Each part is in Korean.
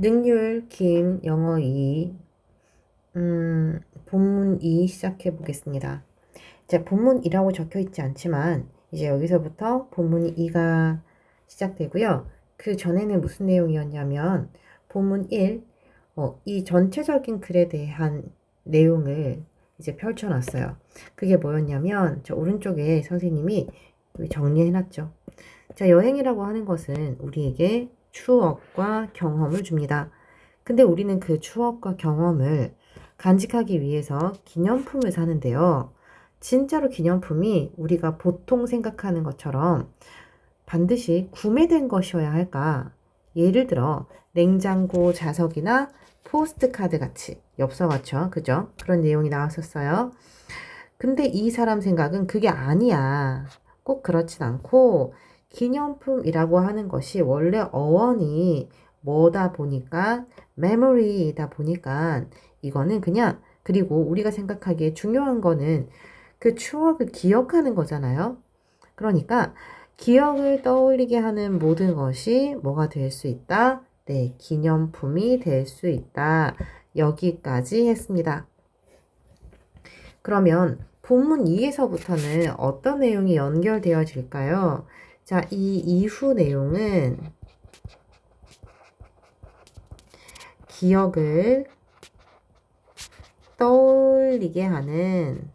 능률 김 영어 2 본문 2 시작해 보겠습니다. 자, 본문 2라고 적혀 있지 않지만 이제 여기서부터 본문 2가 시작되고요. 그 전에는 무슨 내용이었냐면 본문 1, 이 전체적인 글에 대한 내용을 이제 펼쳐놨어요. 그게 뭐였냐면 저 오른쪽에 선생님이 정리해놨죠. 자, 여행이라고 하는 것은 우리에게 추억과 경험을 줍니다. 근데 우리는 그 추억과 경험을 간직하기 위해서 기념품을 사는데요. 진짜로 기념품이 우리가 보통 생각하는 것처럼 반드시 구매된 것이어야 할까? 예를 들어 냉장고 자석이나 포스트카드 같이 엽서 같죠? 그죠? 그런 내용이 나왔었어요. 근데 이 사람 생각은 그게 아니야. 꼭 그렇진 않고 기념품이라고 하는 것이 원래 어원이 뭐다 보니까 메모리이다 보니까 이거는 그냥 그리고 우리가 생각하기에 중요한 거는 그 추억을 기억하는 거잖아요. 그러니까 기억을 떠올리게 하는 모든 것이 뭐가 될 수 있다? 네, 기념품이 될 수 있다. 여기까지 했습니다. 그러면 본문 2에서부터는 어떤 내용이 연결되어질까요? 자, 이 이후 내용은 기억을 떠올리게 하는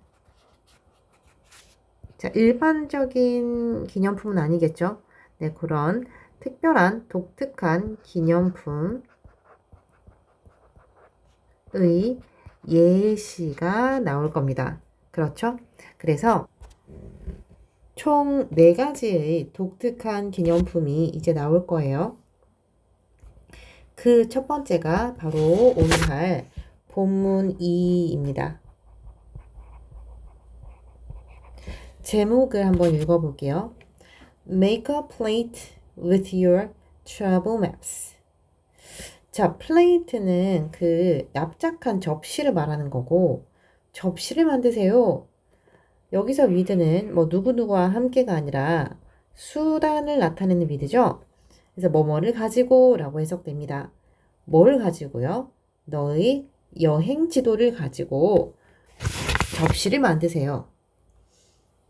자, 일반적인 기념품은 아니겠죠? 네, 그런 특별한 독특한 기념품의 예시가 나올 겁니다. 그렇죠? 그래서 총 4가지의 독특한 기념품이 이제 나올 거예요. 그 첫 번째가 바로 오늘 할 본문 2입니다. 제목을 한번 읽어볼게요. Make a plate with your travel maps. 자, 플레이트는 그 납작한 접시를 말하는 거고 접시를 만드세요. 여기서 with는 뭐 누구누구와 함께가 아니라 수단을 나타내는 with죠. 그래서 뭐뭐를 가지고 라고 해석됩니다. 뭘 가지고요? 너의 여행 지도를 가지고 접시를 만드세요.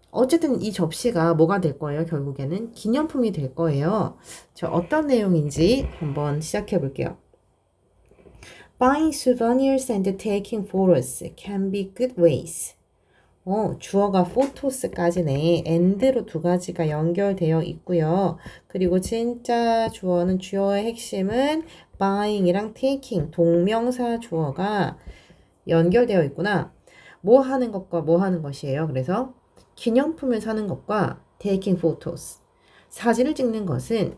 어쨌든 이 접시가 뭐가 될 거예요? 결국에는 기념품이 될 거예요. 저 어떤 내용인지 한번 시작해 볼게요. Buying souvenirs and taking photos can be good ways. 주어가 photos까지네. and로 2가지가 연결되어 있고요. 그리고 진짜 주어는 주어의 핵심은 buying이랑 taking, 동명사 주어가 연결되어 있구나. 뭐 하는 것과 뭐 하는 것이에요. 그래서 기념품을 사는 것과 taking photos, 사진을 찍는 것은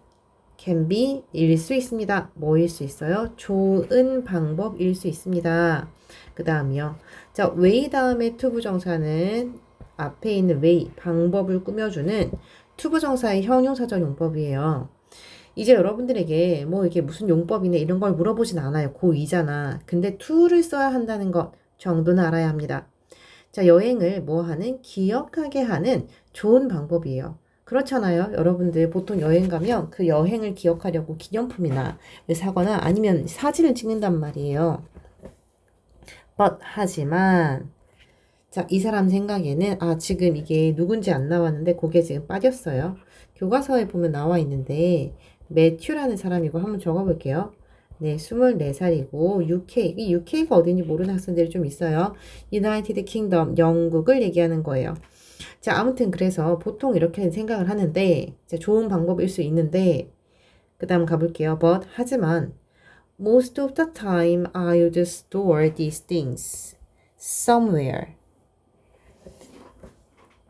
can be 일 수 있습니다. 뭐일 수 있어요? 좋은 방법일 수 있습니다. 그 다음이요. 자, way 다음에 투부정사는 앞에 있는 way, 방법을 꾸며주는 투부정사의 형용사절 용법이에요. 이제 여러분들에게 뭐 이게 무슨 용법이네 이런 걸 물어보진 않아요. 고2잖아. 근데 to를 써야 한다는 것 정도는 알아야 합니다. 자, 여행을 뭐 하는? 기억하게 하는 좋은 방법이에요. 그렇잖아요. 여러분들 보통 여행 가면 그 여행을 기억하려고 기념품이나 사거나 아니면 사진을 찍는단 말이에요. But 하지만 자, 이 사람 생각에는 지금 이게 누군지 안 나왔는데 그게 지금 빠졌어요. 교과서에 보면 나와 있는데 매튜라는 사람이고 한번 적어볼게요. 네, 24살이고 이 UK가 어딘지 모르는 학생들이 좀 있어요. United Kingdom, 영국을 얘기하는 거예요. 자, 아무튼 그래서 보통 이렇게 생각을 하는데 좋은 방법일 수 있는데 그 다음 가볼게요. But 하지만 most of the time I would store these things somewhere.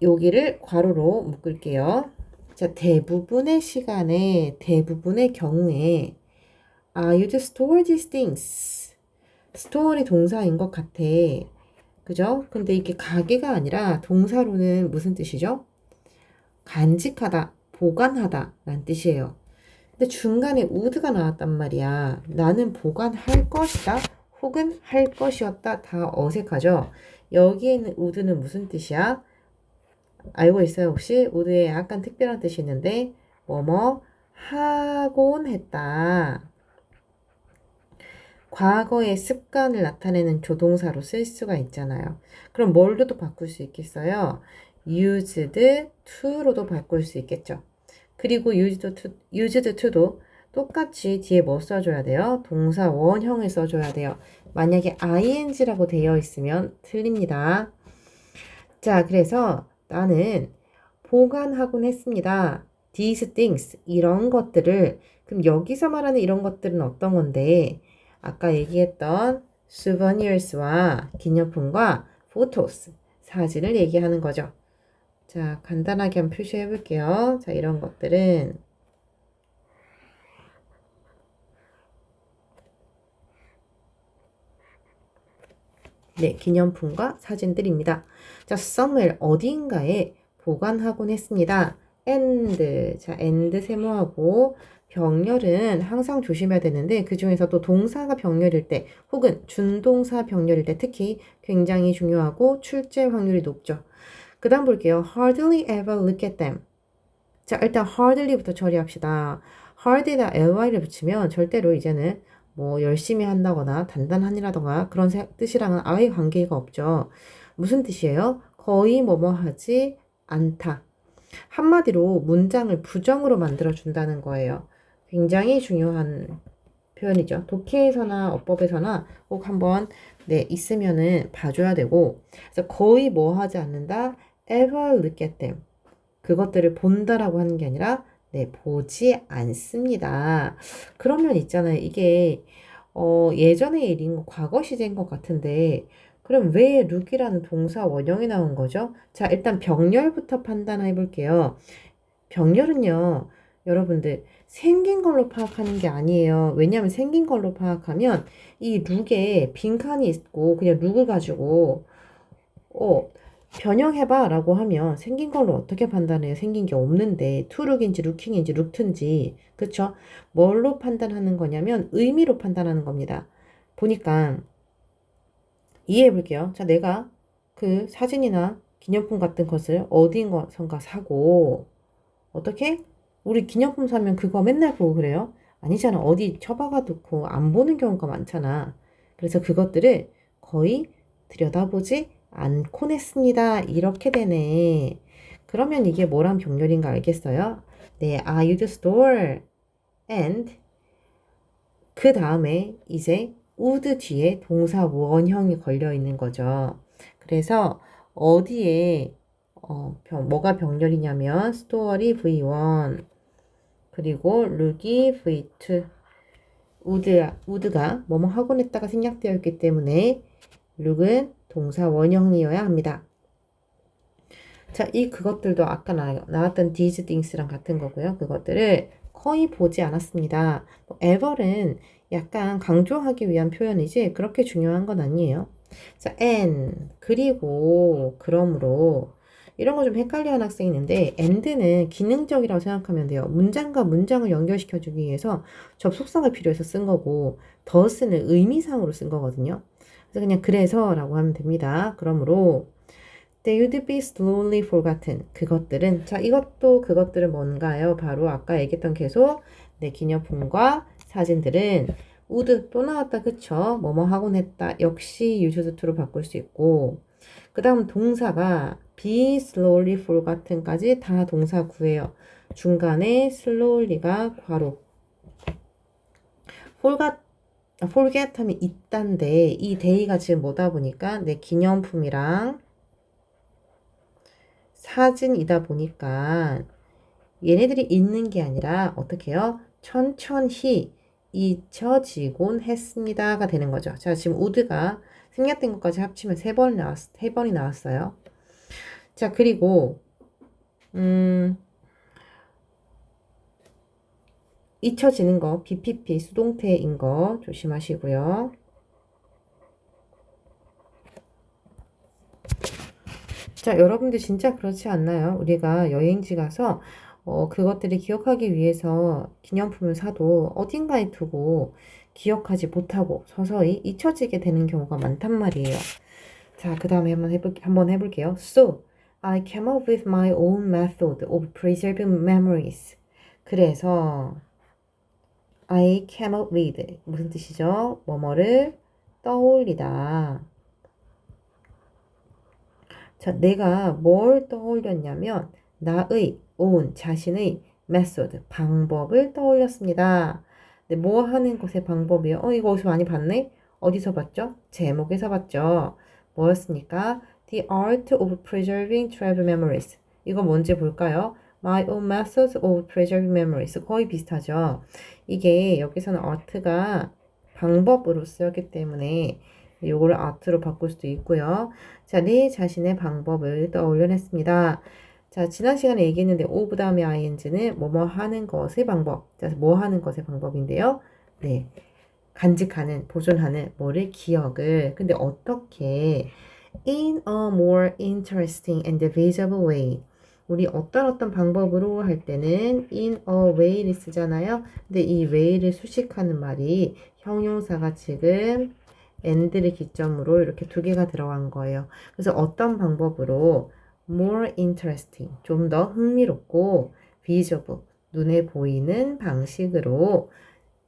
여기를 괄호로 묶을게요. 자, 대부분의 시간에 대부분의 경우에 you'd store these things. store이 동사인 것 같아. 그죠? 근데 이게 가게가 아니라 동사로는 무슨 뜻이죠? 간직하다, 보관하다 라는 뜻이에요. 근데 중간에 would가 나왔단 말이야. 나는 보관할 것이다 혹은 할 것이었다. 다 어색하죠? 여기에는 would는 무슨 뜻이야? 알고 있어요 혹시? would에 약간 특별한 뜻이 있는데 뭐뭐 하곤 했다. 과거의 습관을 나타내는 조동사로 쓸 수가 있잖아요. 그럼 뭘로도 바꿀 수 있겠어요? used to로도 바꿀 수 있겠죠. 그리고 used to도 똑같이 뒤에 뭐 써줘야 돼요? 동사 원형을 써줘야 돼요. 만약에 ing라고 되어 있으면 틀립니다. 자, 그래서 나는 보관하곤 했습니다. These things, 이런 것들을. 그럼 여기서 말하는 이런 것들은 어떤 건데? 아까 얘기했던 souvenirs와 기념품과 photos, 사진을 얘기하는 거죠. 자, 간단하게 한번 표시해 볼게요. 자, 이런 것들은 네, 기념품과 사진들입니다. 자, somewhere, 어디인가에 보관하곤 했습니다. and, 자, and 세모하고 병렬은 항상 조심해야 되는데 그 중에서도 동사가 병렬일 때 혹은 준동사 병렬일 때 특히 굉장히 중요하고 출제 확률이 높죠. 그 다음 볼게요. hardly ever look at them. 자, 일단 hardly부터 처리합시다. hard에다 ly를 붙이면 절대로 이제는 뭐 열심히 한다거나 단단한이라던가 그런 뜻이랑은 아예 관계가 없죠. 무슨 뜻이에요? 거의 뭐뭐 하지 않다. 한마디로 문장을 부정으로 만들어 준다는 거예요. 굉장히 중요한 표현이죠. 독해에서나 어법에서나 꼭 한번 있으면은 봐줘야 되고, 그래서 거의 뭐 하지 않는다. ever look at them. 그것들을 본다라고 하는 게 아니라 보지 않습니다. 그러면 있잖아요. 이게 예전의 일인 거, 과거 시제인 것 같은데 그럼 왜 look이라는 동사 원형이 나온 거죠? 자, 일단 병렬부터 판단해 볼게요. 병렬은요, 여러분들 생긴 걸로 파악하는 게 아니에요. 왜냐하면 생긴 걸로 파악하면 이 룩에 빈칸이 있고 그냥 룩을 가지고 변형해봐 라고 하면 생긴 걸로 어떻게 판단해요? 생긴 게 없는데 투룩인지 루킹인지 룩튼지 그쵸? 뭘로 판단하는 거냐면 의미로 판단하는 겁니다. 보니까 이해해 볼게요. 자, 내가 그 사진이나 기념품 같은 것을 어디선가 사고 어떻게? 우리 기념품 사면 그거 맨날 보고 그래요? 아니잖아. 어디 처박아 두고 안 보는 경우가 많잖아. 그래서 그것들을 거의 들여다보지 않곤 했습니다. 이렇게 되네. 그러면 이게 뭐랑 병렬인가 알겠어요? 네, I used store and 그 다음에 이제 would 뒤에 동사 원형이 걸려 있는 거죠. 그래서 어디에 뭐가 병렬이냐면 store이 V1 그리고 look이 V2 would가 뭐뭐 하곤 했다가 생략되어 있기 때문에 look은 동사 원형이어야 합니다. 자, 그것들도 아까 나왔던 these things랑 같은 거고요. 그것들을 거의 보지 않았습니다. ever은 약간 강조하기 위한 표현이지 그렇게 중요한 건 아니에요. 자, and 그리고 그러므로 이런 거 좀 헷갈려하는 학생이 있는데 and는 기능적이라고 생각하면 돼요. 문장과 문장을 연결시켜주기 위해서 접속사가 필요해서 쓴 거고 does는 의미상으로 쓴 거거든요. 그래서 그냥 그래서라고 하면 됩니다. 그러므로 They would be slowly forgotten. 그것들은 자 이것도 그것들은 뭔가요? 바로 아까 얘기했던 계속 기념품과 사진들은 would 또 나왔다 그쵸? 뭐뭐 하곤 했다 역시 used to로 바꿀 수 있고 그 다음 동사가 be slowly forgotten까지 다 동사 구예요. 중간에 slowly가 괄호 forget 하면 있단데 이 day가 지금 뭐다 보니까 내 기념품이랑 사진이다 보니까 얘네들이 있는 게 아니라 어떻게 해요? 천천히 잊혀지곤 했습니다가 되는 거죠. 자, 지금 would가 생략된 것까지 합치면 세 번이 나왔어요. 자, 그리고 잊혀지는 거 BPP 수동태인 거 조심하시고요. 자, 여러분들 진짜 그렇지 않나요? 우리가 여행지 가서 그것들을 기억하기 위해서 기념품을 사도 어딘가에 두고 기억하지 못하고 서서히 잊혀지게 되는 경우가 많단 말이에요. 자, 그 다음에 한번 해볼게요. So, I came up with my own method of preserving memories. 그래서 I came up with. 무슨 뜻이죠? 뭐뭐를 떠올리다. 자, 내가 뭘 떠올렸냐면 나의 own 자신의 method 방법을 떠올렸습니다. 네, 뭐 하는 것의 방법이요? 이거 어디서 많이 봤네? 어디서 봤죠? 제목에서 봤죠. 뭐였습니까? The art of preserving travel memories. 이거 뭔지 볼까요? My own methods of preserving memories. 거의 비슷하죠. 이게 여기서는 art가 방법으로 쓰였기 때문에 이거를 art로 바꿀 수도 있고요. 자, 내 자신의 방법을 떠올려냈습니다. 자, 지난 시간에 얘기했는데 of 다음에 ing는 뭐뭐 하는 것의 방법. 자, 뭐 하는 것의 방법인데요. 네. 간직하는, 보존하는 뭐를 기억을. 근데 어떻게 in a more interesting and visible way. 우리 어떤 방법으로 할 때는 in a way를 쓰잖아요. 근데 이 way를 수식하는 말이 형용사가 지금 and를 기점으로 이렇게 두 개가 들어간 거예요. 그래서 어떤 방법으로 more interesting, 좀 더 흥미롭고 visible, 눈에 보이는 방식으로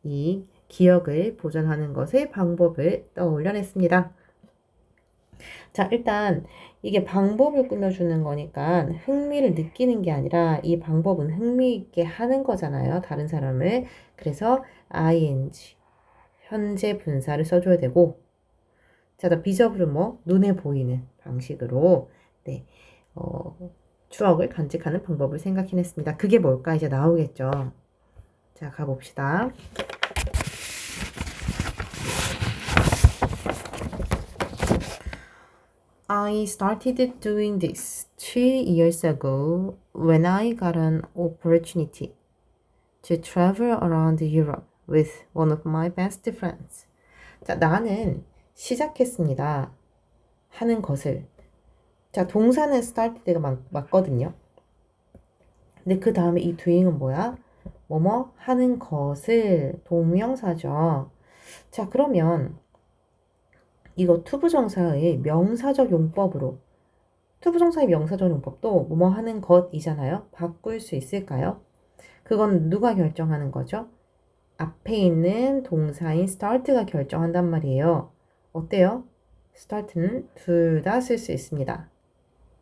이 기억을 보존하는 것의 방법을 떠올려냈습니다. 자, 일단 이게 방법을 꾸며주는 거니까 흥미를 느끼는 게 아니라 이 방법은 흥미있게 하는 거잖아요. 다른 사람을. 그래서 ing, 현재 분사를 써줘야 되고 자, 더 비저블은 뭐? 눈에 보이는 방식으로 네, 추억을 간직하는 방법을 생각해냈습니다. 그게 뭘까? 이제 나오겠죠. 자, 가봅시다. I started doing this 2 years ago when I got an opportunity to travel around Europe with one of my best friends. 자, 나는 시작했습니다. 하는 것을. 자, 동사는 started가 맞거든요. 근데 그 다음에 이 doing은 뭐야? 뭐뭐 하는 것을 동명사죠. 자, 그러면 이거 투부정사의 명사적 용법으로 투부정사의 명사적 용법도 뭐뭐 하는 것이잖아요. 바꿀 수 있을까요? 그건 누가 결정하는 거죠? 앞에 있는 동사인 start가 결정한단 말이에요. 어때요? start는 둘 다 쓸 수 있습니다.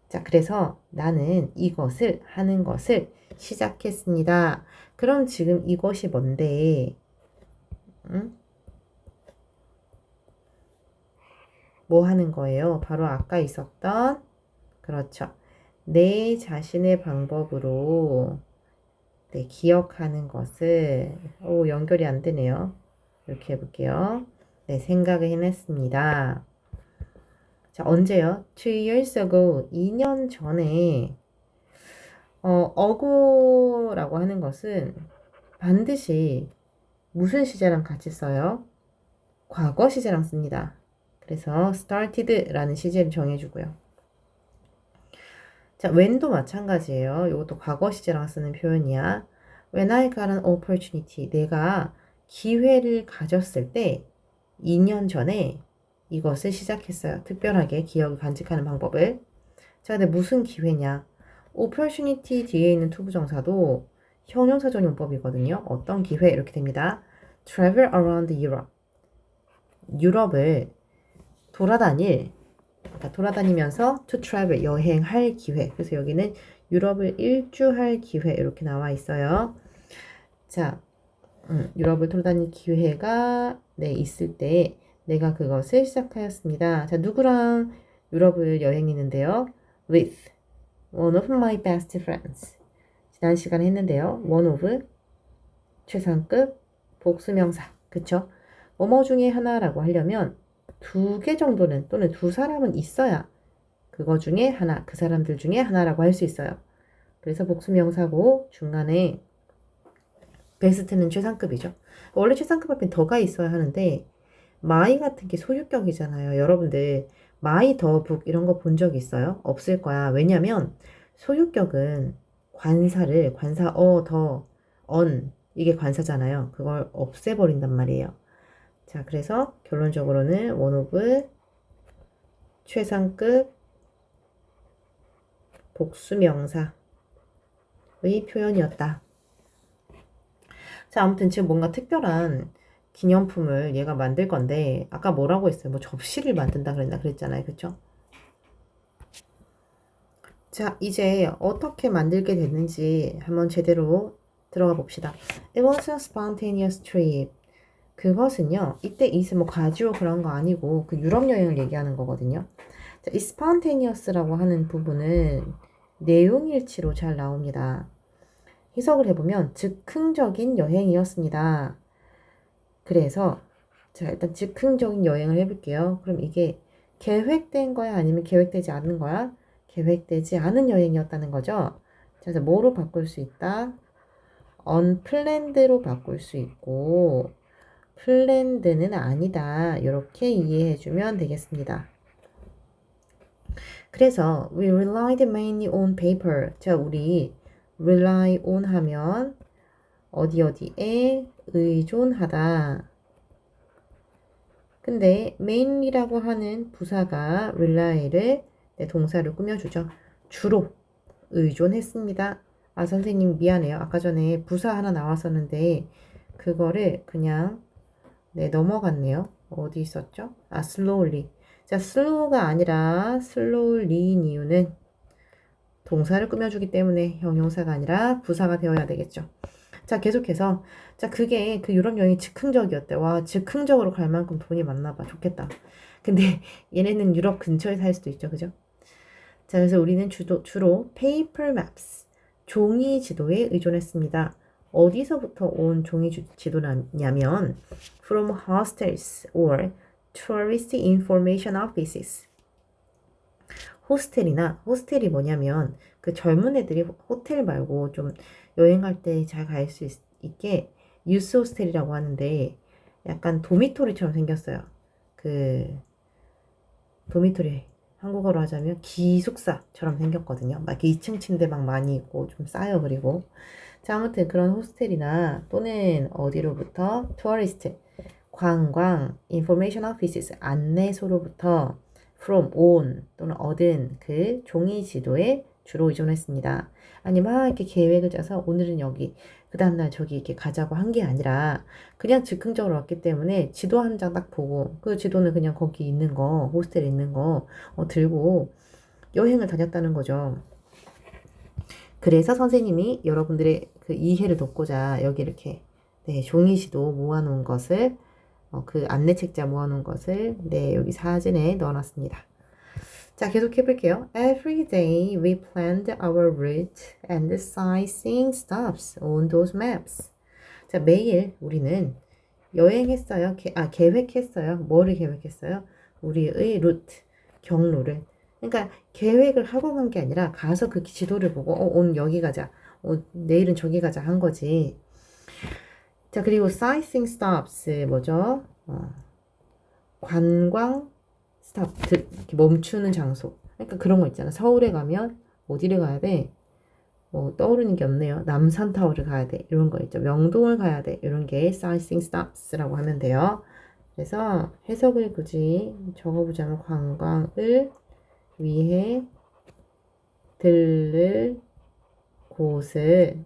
자, 그래서 나는 이것을 하는 것을 시작했습니다. 그럼 지금 이것이 뭔데? 응? 뭐 하는 거예요? 바로 아까 있었던 그렇죠. 내 자신의 방법으로 네, 기억하는 것을 연결이 안 되네요. 이렇게 해볼게요. 네, 생각을 해냈습니다. 자, 언제요? 2 years ago, 2년 전에 ago라고 하는 것은 반드시 무슨 시제랑 같이 써요? 과거 시제랑 씁니다. 그래서 started라는 시제를 정해주고요. 자, when도 마찬가지예요. 이것도 과거 시제랑 쓰는 표현이야. When I got an opportunity, 내가 기회를 가졌을 때 2년 전에 이것을 시작했어요. 특별하게 기억을 간직하는 방법을. 자, 근데 무슨 기회냐? opportunity 뒤에 있는 투부정사도 형용사적 용법이거든요. 어떤 기회 이렇게 됩니다. travel around Europe. 유럽을 그러니까 돌아다니면서 to travel 여행할 기회. 그래서 여기는 유럽을 일주할 기회 이렇게 나와 있어요. 자, 유럽을 돌아다닐 기회가 네, 있을 때 내가 그것을 시작하였습니다. 자, 누구랑 유럽을 여행했는데요? With one of my best friends. 지난 시간에 했는데요. one of 최상급 복수명사. 그쵸? 뭐뭐 중에 하나라고 하려면 두 개 정도는 또는 두 사람은 있어야 그거 중에 하나, 그 사람들 중에 하나라고 할 수 있어요. 그래서 복수명사고 중간에 베스트는 최상급이죠. 원래 최상급 앞에 더가 있어야 하는데 my 같은 게 소유격이잖아요. 여러분들 my, 더, 북 이런 거 본 적 있어요? 없을 거야. 왜냐면 소유격은 관사, 더, on 이게 관사잖아요. 그걸 없애버린단 말이에요. 자, 그래서 결론적으로는 one of 최상급 복수명사의 표현이었다. 자, 자, 아무튼 지금 뭔가 특별한 기념품을 얘가 만들 건데, 아까 뭐라고 했어요? 뭐 접시를 만든다 그랬잖아요. 그쵸? 자, 이제 어떻게 만들게 됐는지 한번 제대로 들어가 봅시다. It was a spontaneous trip. 그것은요, 이때 이제 뭐 가지고 그런 거 아니고 그 유럽 여행을 얘기하는 거거든요. 자, 이 spontaneous라고 하는 부분은 내용일치로 잘 나옵니다. 해석을 해보면 즉흥적인 여행이었습니다. 그래서 자, 일단 즉흥적인 여행을 해볼게요. 그럼 이게 계획된 거야? 아니면 계획되지 않는 거야? 계획되지 않은 여행이었다는 거죠. 자, 그래서 뭐로 바꿀 수 있다? unplanned로 바꿀 수 있고 planned는 아니다. 이렇게 이해해주면 되겠습니다. 그래서 we relied mainly on paper. 자, 우리 rely on 하면 어디에 의존하다. 근데 mainly라고 하는 부사가 rely를 동사를 꾸며주죠. 주로 의존했습니다. 아, 선생님 미안해요. 아까 전에 부사 하나 나왔었는데 그거를 그냥 넘어갔네요. 어디 있었죠? 아, slowly. 자, slow가 아니라 slowly인 이유는 동사를 꾸며주기 때문에 형용사가 아니라 부사가 되어야 되겠죠. 자, 계속해서. 자, 그게 그 유럽 여행이 즉흥적이었대. 와, 즉흥적으로 갈 만큼 돈이 많나 봐. 좋겠다. 근데 얘네는 유럽 근처에 살 수도 있죠. 그죠? 자, 그래서 우리는 주로 paper maps, 종이 지도에 의존했습니다. 어디서부터 온 종이 지도냐면 from hostels or tourist information offices. 호스텔이 뭐냐면 그 젊은 애들이 호텔 말고 좀 여행할 때 잘 갈 수 있게 유스 호스텔이라고 하는데 약간 도미토리처럼 생겼어요. 그 도미토리 한국어로 하자면 기숙사처럼 생겼거든요. 막 2층 침대 막 많이 있고 좀 싸요. 그리고 자, 아무튼 그런 호스텔이나 또는 어디로부터 투어리스트 관광 인포메이션 오피스 안내소로부터 from on 또는 얻은 그 종이 지도에 주로 의존했습니다. 아니 막 이렇게 계획을 짜서 오늘은 여기 그 다음날 저기 이렇게 가자고 한 게 아니라 그냥 즉흥적으로 왔기 때문에 지도 한 장 딱 보고 그 지도는 그냥 거기 있는 거 호스텔에 있는 거 들고 여행을 다녔다는 거죠. 그래서 선생님이 여러분들의 그 이해를 돕고자 여기 이렇게 종이 지도 모아놓은 것을 그 안내 책자 모아놓은 것을 여기 사진에 넣어놨습니다. 자, 계속 해볼게요. Every day we planned our route and sightseeing stops on those maps. 자, 매일 우리는 여행했어요. 계획했어요. 뭐를 계획했어요? 우리의 루트, 경로를. 그러니까 계획을 하고 간 게 아니라 가서 그 지도를 보고 오늘 여기 가자. 내일은 저기 가자 한 거지. 자, 그리고 sightseeing stops 뭐죠? 관광 스탑 이렇게 멈추는 장소. 그러니까 그런 거 있잖아. 서울에 가면 어디를 가야 돼? 뭐 떠오르는 게 없네요. 남산타워를 가야 돼. 이런 거 있죠. 명동을 가야 돼. 이런 게 sightseeing stops라고 하면 돼요. 그래서 해석을 굳이 적어보자면 관광을 위해 들를 곳을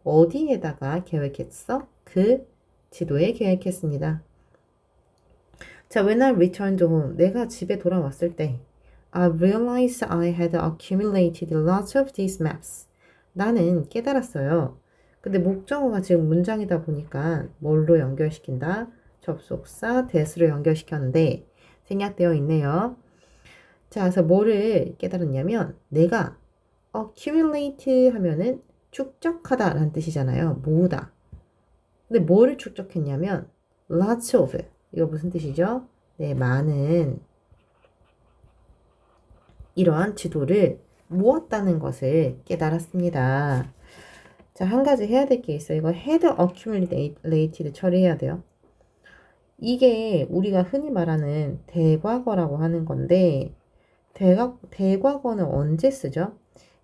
어디에다가 계획했어? 그 지도에 계획했습니다. 자, when I returned home, 내가 집에 돌아왔을 때 I realized I had accumulated lots of these maps. 나는 깨달았어요. 근데 목적어가 지금 문장이다 보니까 뭘로 연결시킨다? 접속사 that으로 연결시켰는데 생략되어 있네요. 자, 그래서 뭐를 깨달았냐면 내가 accumulate 하면은 축적하다 라는 뜻이잖아요. 모으다. 근데 뭐를 축적했냐면 lots of. 이거 무슨 뜻이죠? 많은 이러한 지도를 모았다는 것을 깨달았습니다. 자, 한 가지 해야 될 게 있어요. 이거 had accumulated 처리해야 돼요. 이게 우리가 흔히 말하는 대과거라고 하는 건데 대과거는 언제 쓰죠?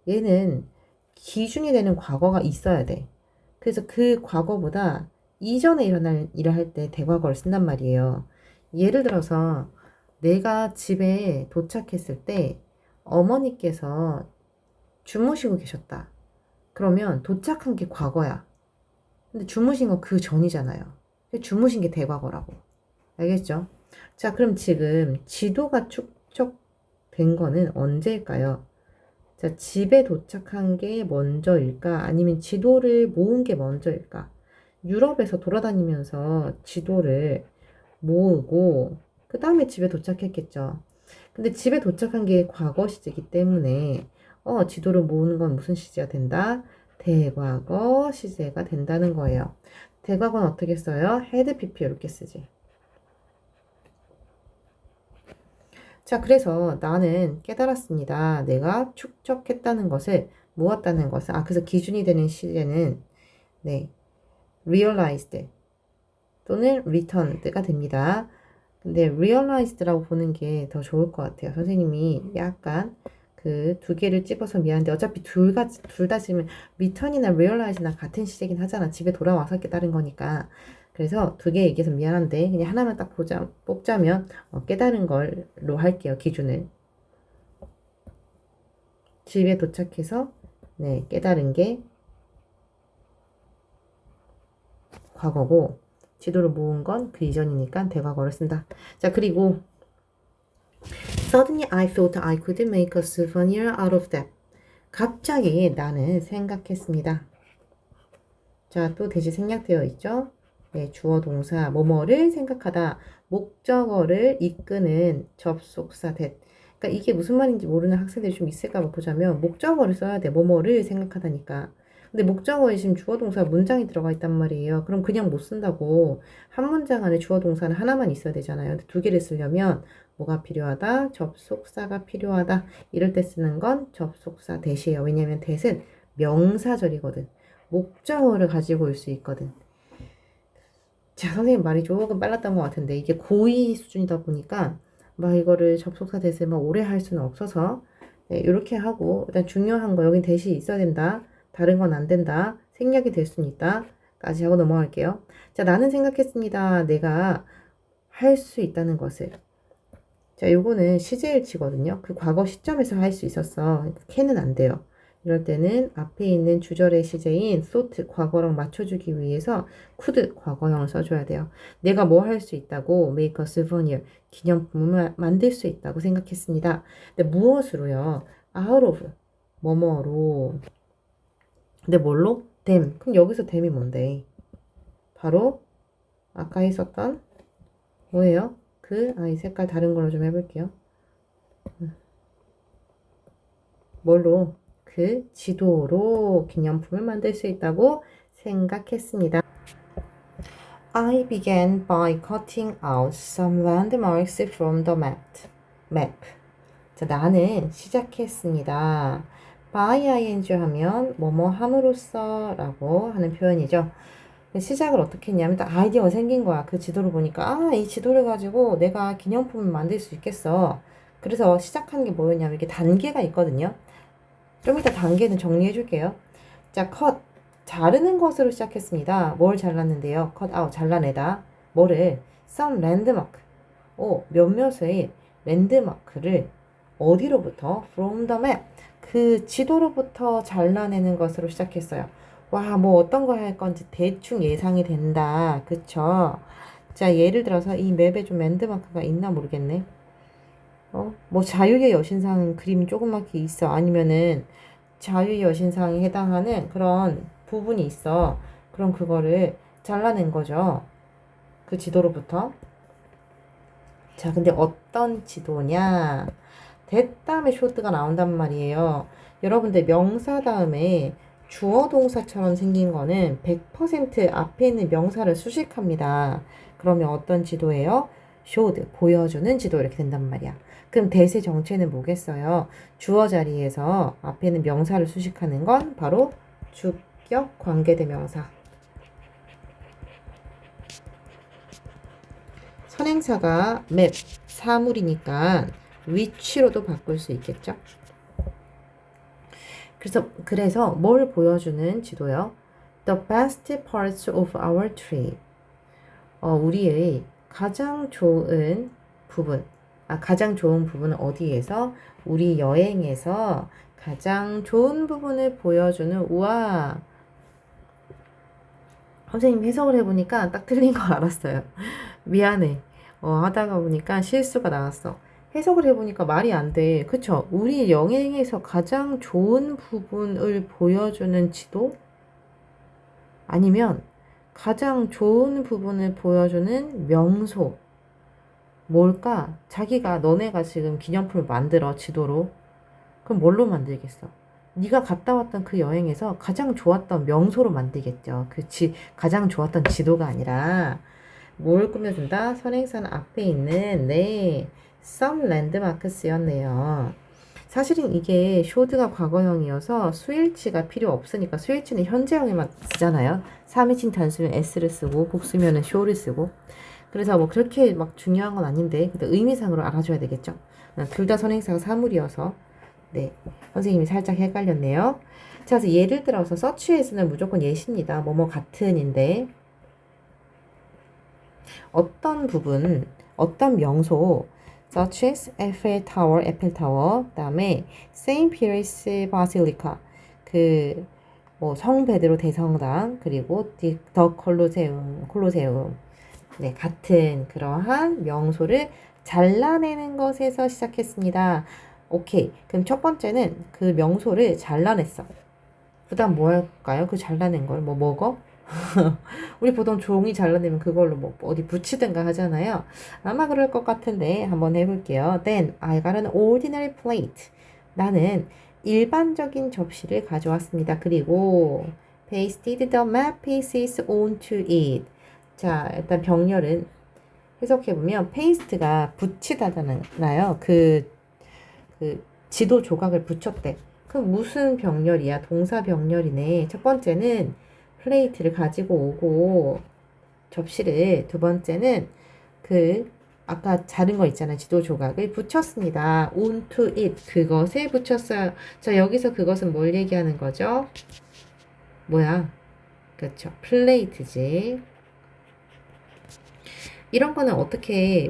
얘는 기준이 되는 과거가 있어야 돼. 그래서 그 과거보다 이전에 일어날 일을 할 때 대과거를 쓴단 말이에요. 예를 들어서 내가 집에 도착했을 때 어머니께서 주무시고 계셨다. 그러면 도착한 게 과거야. 근데 주무신 건 그 전이잖아요. 주무신 게 대과거라고. 알겠죠? 자, 그럼 지금 지도가 축적된 거는 언제일까요? 자, 집에 도착한 게 먼저일까? 아니면 지도를 모은 게 먼저일까? 유럽에서 돌아다니면서 지도를 모으고, 그 다음에 집에 도착했겠죠. 근데 집에 도착한 게 과거 시제이기 때문에, 지도를 모으는 건 무슨 시제가 된다? 대과거 시제가 된다는 거예요. 대과거는 어떻게 써요? had pp 이렇게 쓰지. 자, 그래서 나는 깨달았습니다. 내가 축적했다는 것을, 모았다는 것을, 그래서 기준이 되는 시제는, 네, realized 또는 returned가 됩니다. 근데 realized라고 보는 게 더 좋을 것 같아요. 선생님이 약간 그 두 개를 찝어서 미안한데 어차피 둘 다 지금 return이나 realize나 같은 시제긴 하잖아. 집에 돌아와서 깨달은 거니까. 그래서 두 개 얘기해서 미안한데 그냥 하나만 딱 뽑자면 깨달은 걸로 할게요. 기준을. 집에 도착해서 네, 깨달은 게 과거고 지도를 모은 건 그 이전이니까 대과거를 쓴다. 자, 그리고 Suddenly I thought I could make a souvenir out of that. 갑자기 나는 생각했습니다. 자, 또 대시 생략되어 있죠? 네, 주어 동사 뭐뭐를 생각하다. 목적어를 이끄는 접속사 that. 그러니까 이게 무슨 말인지 모르는 학생들이 좀 있을까 봐 보자면 목적어를 써야 돼. 뭐뭐를 생각하다니까. 근데 목적어에 지금 주어 동사 문장이 들어가 있단 말이에요. 그럼 그냥 못 쓴다고. 한 문장 안에 주어 동사는 하나만 있어야 되잖아요. 근데 두 개를 쓰려면 뭐가 필요하다? 접속사가 필요하다. 이럴 때 쓰는 건 접속사 that이에요. 왜냐면 that은 명사절이거든. 목적어를 가지고 올 수 있거든. 자, 선생님 말이 조금 빨랐던 것 같은데 이게 고2 수준이다 보니까 막 이거를 접속사 that을 막 오래 할 수는 없어서 네, 이렇게 하고 일단 중요한 거 여긴 that이 있어야 된다. 다른 건 안 된다. 생략이 될 수는 있다. 까지 하고 넘어갈게요. 자, 나는 생각했습니다. 내가 할 수 있다는 것을. 자, 요거는 시제일치거든요. 그 과거 시점에서 할 수 있었어. can은 안 돼요. 이럴 때는 앞에 있는 주절의 시제인 thought 과거랑 맞춰주기 위해서 could 과거형을 써줘야 돼요. 내가 뭐 할 수 있다고 make a souvenir 기념품을 만들 수 있다고 생각했습니다. 근데 무엇으로요? out of 뭐뭐로. 근데 뭘로? them. 그럼 여기서 them이 뭔데? 바로 아까 했었던 뭐예요? 이 색깔 다른 걸로 좀 해볼게요. 뭘로? 그 지도로 기념품을 만들 수 있다고 생각했습니다. I began by cutting out some landmarks from the map. 자, 나는 시작했습니다. by ing 하면 뭐뭐 함으로써 라고 하는 표현이죠. 시작을 어떻게 했냐면 딱 아이디어가 생긴 거야. 그 지도를 보니까 이 지도를 가지고 내가 기념품을 만들 수 있겠어. 그래서 시작한 게 뭐였냐면 이게 단계가 있거든요. 좀 이따 단계는 정리해 줄게요. 자, 컷. 자르는 것으로 시작했습니다. 뭘 잘랐는데요? 컷 아웃. 잘라내다. 뭐를? some landmark. 몇몇의 랜드마크를 어디로부터? from the map. 그 지도로부터 잘라내는 것으로 시작했어요. 와, 뭐 어떤 거 할 건지 대충 예상이 된다. 그쵸? 자, 예를 들어서 이 맵에 좀 랜드마크가 있나 모르겠네. 뭐 자유의 여신상 그림 조그맣게 있어. 아니면은 자유의 여신상에 해당하는 그런 부분이 있어. 그럼 그거를 잘라낸 거죠. 그 지도로부터. 자, 근데 어떤 지도냐? that 다음에 should가 나온단 말이에요. 여러분들 명사 다음에 주어 동사처럼 생긴 거는 100% 앞에 있는 명사를 수식합니다. 그러면 어떤 지도예요? should, 보여주는 지도 이렇게 된단 말이야. 그럼 that의 정체는 뭐겠어요? 주어 자리에서 앞에 있는 명사를 수식하는 건 바로 주격 관계대명사. 선행사가 map, 사물이니까 위치로도 바꿀 수 있겠죠? 그래서 뭘 보여주는 지도요? The best parts of our trip. 우리의 가장 좋은 부분. 가장 좋은 부분은 어디에서? 우리 여행에서 가장 좋은 부분을 보여주는, 우와. 선생님이 해석을 해보니까 딱 틀린 걸 알았어요. 미안해. 하다가 보니까 실수가 나왔어. 해석을 해보니까 말이 안 돼. 그쵸? 우리 여행에서 가장 좋은 부분을 보여주는 지도? 아니면 가장 좋은 부분을 보여주는 명소. 뭘까? 자기가 너네가 지금 기념품을 만들어 지도로. 그럼 뭘로 만들겠어? 네가 갔다 왔던 그 여행에서 가장 좋았던 명소로 만들겠죠. 가장 좋았던 지도가 아니라 뭘 꾸며준다? 선행선 앞에 있는 some landmarks였네요. 사실은 이게 should가 과거형이어서 수일치가 필요 없으니까 수일치는 현재형에만 쓰잖아요. 3인칭 단수면 s를 쓰고 복수면은 should를 쓰고 그래서 뭐 그렇게 막 중요한 건 아닌데 의미상으로 알아줘야 되겠죠. 둘 다 선행사가 사물이어서 네 선생님이 살짝 헷갈렸네요. 자, 그래서 예를 들어서 서치에서는 무조건 예시입니다. 뭐뭐 같은인데 어떤 부분, 어떤 명소 such as 에펠타워, 그다음에 세인트 피터스 바실리카, 뭐 성베드로 대성당, 그리고 더 콜로세움, 네, 같은 그러한 명소를 잘라내는 것에서 시작했습니다. 오케이. 그럼 첫 번째는 그 명소를 잘라냈어. 그다음 뭐 할까요? 그 잘라낸 걸 뭐 먹어? 우리 보통 종이 잘라내면 그걸로 뭐 어디 붙이든가 하잖아요. 아마 그럴 것 같은데 한번 해볼게요. Then I got an ordinary plate. 나는 일반적인 접시를 가져왔습니다. 그리고 pasted the map pieces onto it. 자, 일단 병렬은 해석해보면 paste가 붙이다잖아요. 그 지도 조각을 붙였대. 그 무슨 병렬이야? 동사 병렬이네. 첫 번째는 플레이트를 가지고 오고 접시를, 두 번째는 아까 자른 거 있잖아요. 지도 조각을 붙였습니다. onto it. 그것에 붙였어요. 자, 여기서 그것은 뭘 얘기하는 거죠? 뭐야? 그렇죠. 플레이트지. 이런 거는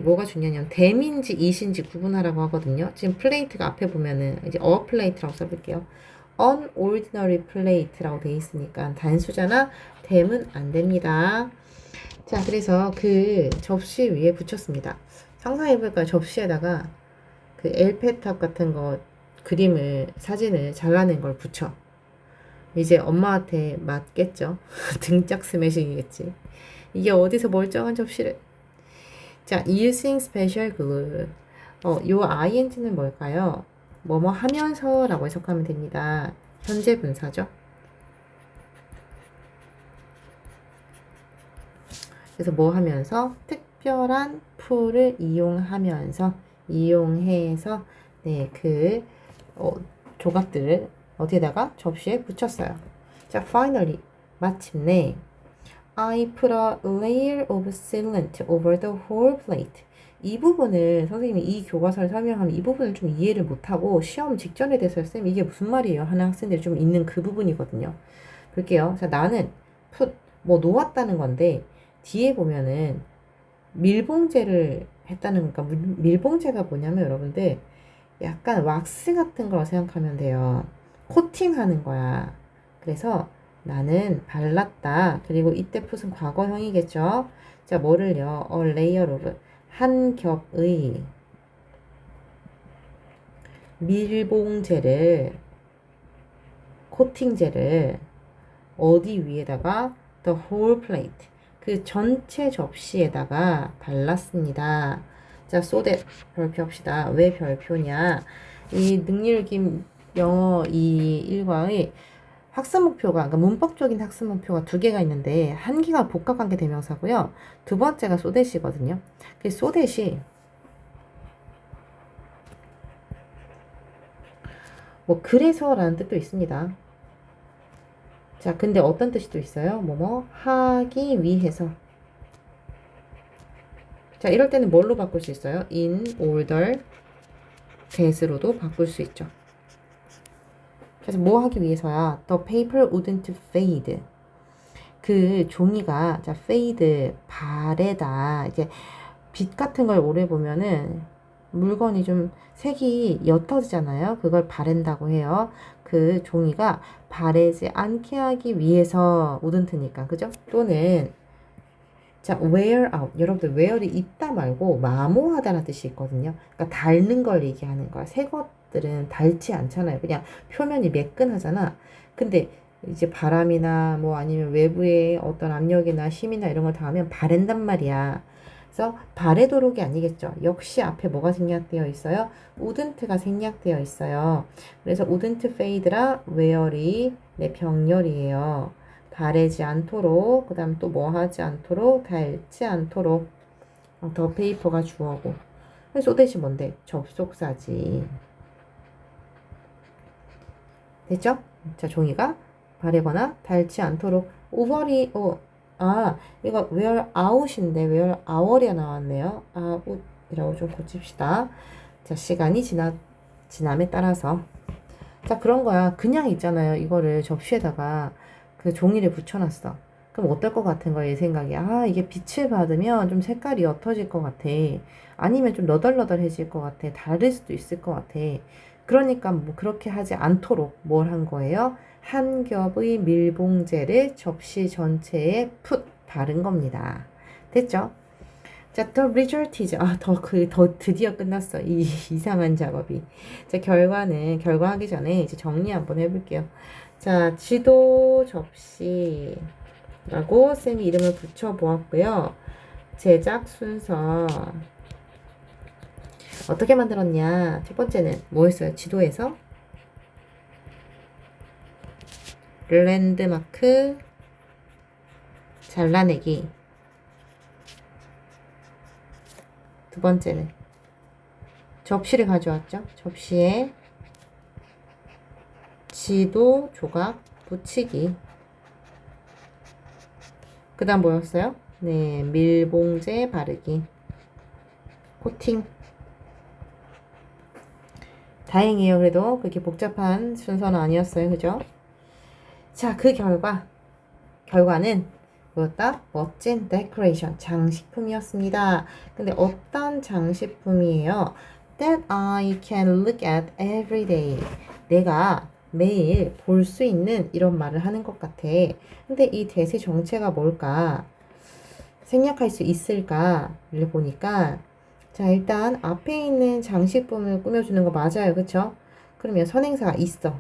뭐가 중요하냐면 댐인지 it인지 구분하라고 하거든요. 지금 플레이트가 앞에 보면은 이제 a plate라고 써볼게요. an ordinary plate라고 돼 있으니까 단수잖아. 댐은 안 됩니다. 자, 그래서 그 접시 위에 붙였습니다. 상상해볼까요? 접시에다가 그 엘페탑 같은 거 사진을 잘라낸 걸 붙여. 이제 엄마한테 맞겠죠? 등짝 스매싱이겠지. 이게 어디서 멀쩡한 접시를. 자, using special glue. 요 ing는 뭘까요? 뭐뭐 하면서 라고 해석하면 됩니다. 현재 분사죠. 그래서 뭐 하면서? 특별한 풀을 이용해서, 네, 조각들을 어디에다가? 접시에 붙였어요. 자, finally, 마침내, I put a layer of sealant over the whole plate. 이 부분을 선생님이 이 교과서를 설명하면 이 부분을 좀 이해를 못하고 시험 직전에 돼서 쌤 이게 무슨 말이에요 하는 학생들이 좀 있는 그 부분이거든요. 볼게요. 자, 나는 뭐 놓았다는 건데 뒤에 보면은 밀봉제를 했다는 거니까 밀봉제가 뭐냐면 여러분들 약간 왁스 같은 걸 생각하면 돼요. 코팅하는 거야. 그래서 나는 발랐다. 그리고 이때 풋은 과거형이겠죠. 자, 뭐를요? A layer of 한 겹의 밀봉제를 코팅제를 어디 위에다가 the whole plate 그 전체 접시에다가 발랐습니다. 자, so that 별표 합시다. 왜 별표냐? 이 능률김 영어 이 일과의 학습 목표가, 그러니까 문법적인 학습 목표가 두 개가 있는데, 한 개가 복합관계 대명사고요. 두 번째가 소댓이거든요. 그 소댓이 뭐 그래서라는 뜻도 있습니다. 자, 근데 어떤 뜻이 또 있어요? 뭐뭐 하기 위해서. 자, 이럴 때는 뭘로 바꿀 수 있어요? in order that으로도 바꿀 수 있죠. 그래서 뭐 하기 위해서야? The paper wouldn't fade. 그 종이가, 자, fade, 바래다. 이제 빛 같은 걸 오래 보면은 물건이 좀 색이 옅어지잖아요. 그걸 바랜다고 해요. 그 종이가 바래지 않게 하기 위해서 wouldn't니까, 그죠? 또는 자, wear out. 여러분들 wear이 있다 말고 마모하다라는 뜻이 있거든요. 그러니까 닳는 걸 얘기하는 거야. 새 것들은 닳지 않잖아요. 그냥 표면이 매끈하잖아. 근데 이제 바람이나 뭐 아니면 외부의 어떤 압력이나 힘이나 이런 걸 닿으면 바랜단 말이야. 그래서 바래도록이 아니겠죠. 역시 앞에 뭐가 생략되어 있어요? wouldn't가 생략되어 있어요. 그래서 wouldn't fade라 wear이 네, 병렬이에요. 바래지 않도록, 그 다음 또 뭐 하지 않도록, 닳지 않도록. 더 페이퍼가 주어고. 그래서 소댓이 뭔데? 접속사지. 됐죠? 자, 종이가 바래거나 닳지 않도록. 오버리, 이거 wear out인데 wear hour이 나왔네요. out이라고 좀 고칩시다. 자, 시간이 지남에 따라서. 자, 그런 거야. 그냥 있잖아요. 이거를 접시에다가 그 종이를 붙여놨어. 그럼 어떨 것 같은 거야, 이 생각이. 이게 빛을 받으면 좀 색깔이 옅어질 것 같아. 아니면 좀 너덜너덜해질 것 같아. 다를 수도 있을 것 같아. 그러니까 뭐 그렇게 하지 않도록 뭘 한 거예요? 한 겹의 밀봉제를 접시 전체에 풋 바른 겁니다. 됐죠? 자, the result is, 더 드디어 끝났어. 이 이상한 작업이. 자, 결과하기 전에 이제 정리 한번 해볼게요. 자, 지도 접시라고 쌤이 이름을 붙여보았고요. 제작 순서. 어떻게 만들었냐? 첫 번째는 뭐였어요? 지도에서 랜드마크 잘라내기. 두 번째는 접시를 가져왔죠. 접시에 지도 조각 붙이기. 그 다음 뭐였어요? 네, 밀봉제 바르기. 코팅. 다행이에요. 그래도 그렇게 복잡한 순서는 아니었어요. 그죠? 자, 그 결과는 뭐였다? 멋진 데코레이션, 장식품이었습니다. 근데 어떤 장식품이에요? That I can look at every day. 내가 매일 볼 수 있는 이런 말을 하는 것 같아. 근데 이 대세 정체가 뭘까? 생략할 수 있을까를 보니까 자, 일단 앞에 있는 장식품을 꾸며주는 거 맞아요. 그쵸? 그러면 선행사가 있어.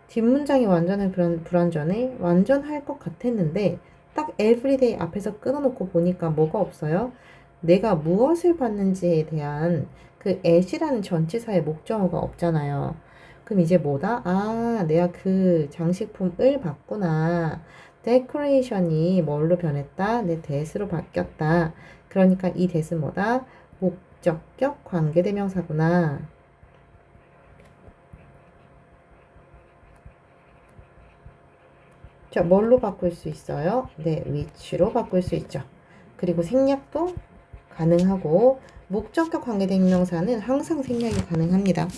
뒷문장이 완전히 불완전해? 완전할 것 같았는데 딱 everyday 앞에서 끊어놓고 보니까 뭐가 없어요? 내가 무엇을 받는지에 대한 그 at이라는 전치사의 목적어가 없잖아요. 그럼 이제 뭐다? 내가 그 장식품을 받구나. 데코레이션이 뭘로 변했다? 내 that으로 바뀌었다. 그러니까 이 that은 뭐다? 목적격 관계대명사구나. 자, 뭘로 바꿀 수 있어요? 네, which로 바꿀 수 있죠. 그리고 생략도 가능하고 목적격 관계대명사는 항상 생략이 가능합니다.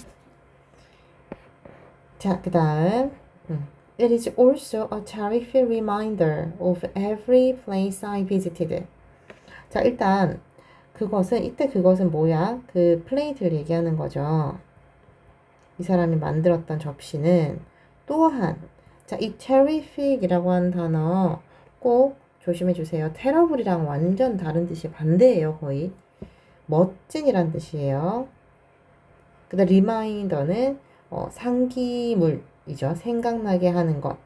자, 그 다음 It is also a terrific reminder of every place I visited. 자, 일단 그것은 뭐야? 그 플레이트를 얘기하는 거죠. 이 사람이 만들었던 접시는 또한 자, 이 terrific이라고 하는 단어 꼭 조심해 주세요. terrible이랑 완전 다른 뜻이 반대예요, 거의. 멋진이란 뜻이에요. 그다음 reminder는 상기물이죠. 생각나게 하는 것.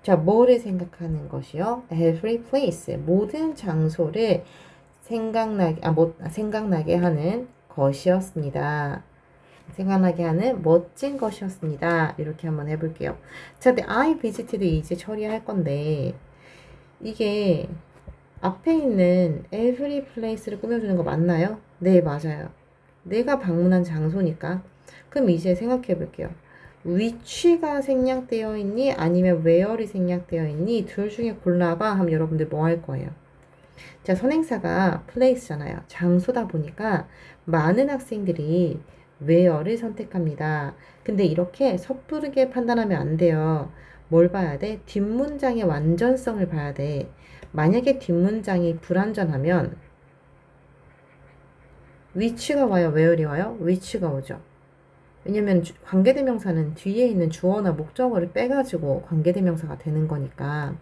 자, 뭐를 생각하는 것이요? Every place, 모든 장소를 생각나게 하는 것이었습니다. 생각나게 하는 멋진 것이었습니다. 이렇게 한번 해볼게요. 자, 근데 I visited 이제 처리할 건데 이게 앞에 있는 every place를 꾸며주는 거 맞나요? 네, 맞아요. 내가 방문한 장소니까. 그럼 이제 생각해 볼게요. which가 생략되어 있니? 아니면 where이 생략되어 있니? 둘 중에 골라봐 하면 여러분들 뭐 할 거예요? 자, 선행사가 place잖아요. 장소다 보니까 많은 학생들이 where를 선택합니다. 근데 이렇게 섣부르게 판단하면 안 돼요. 뭘 봐야 돼? 뒷문장의 완전성을 봐야 돼. 만약에 뒷문장이 불완전하면 which가 와요? where이 와요? which가 오죠. 왜냐면 관계대명사는 뒤에 있는 주어나 목적어를 빼가지고 관계대명사가 되는 거니까.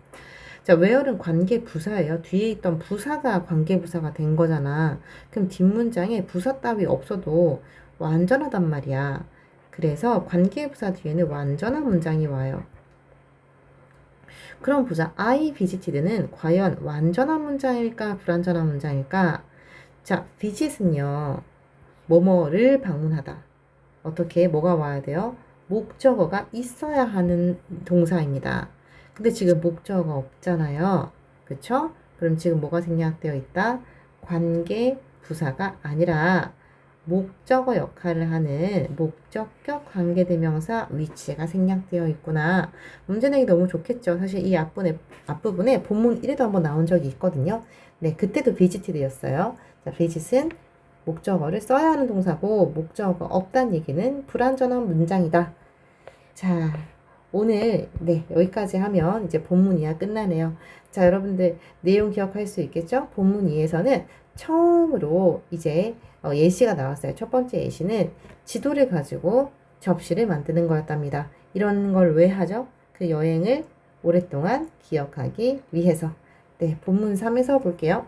자, where는 관계부사예요. 뒤에 있던 부사가 관계부사가 된 거잖아. 그럼 뒷문장에 부사 따위 없어도 완전하단 말이야. 그래서 관계부사 뒤에는 완전한 문장이 와요. 그럼 보자. I visited는 과연 완전한 문장일까? 불완전한 문장일까? 자, visit은요. 뭐뭐를 방문하다. 어떻게 뭐가 와야 돼요? 목적어가 있어야 하는 동사입니다. 근데 지금 목적어가 없잖아요. 그쵸? 그럼 지금 뭐가 생략되어 있다? 관계 부사가 아니라 목적어 역할을 하는 목적격 관계대명사 which가 생략되어 있구나. 문제 내기 너무 좋겠죠. 사실 이 앞부분에 본문 1에도 한번 나온 적이 있거든요. 네, 그때도 visited였어요. 자, visit은 목적어를 써야 하는 동사고 목적어가 없다는 얘기는 불완전한 문장이다. 자, 오늘 네, 여기까지 하면 이제 본문 이야 끝나네요. 자, 여러분들 내용 기억할 수 있겠죠? 본문 2에서는 처음으로 이제 예시가 나왔어요. 첫 번째 예시는 지도를 가지고 접시를 만드는 거였답니다. 이런 걸 왜 하죠? 그 여행을 오랫동안 기억하기 위해서. 네, 본문 3에서 볼게요.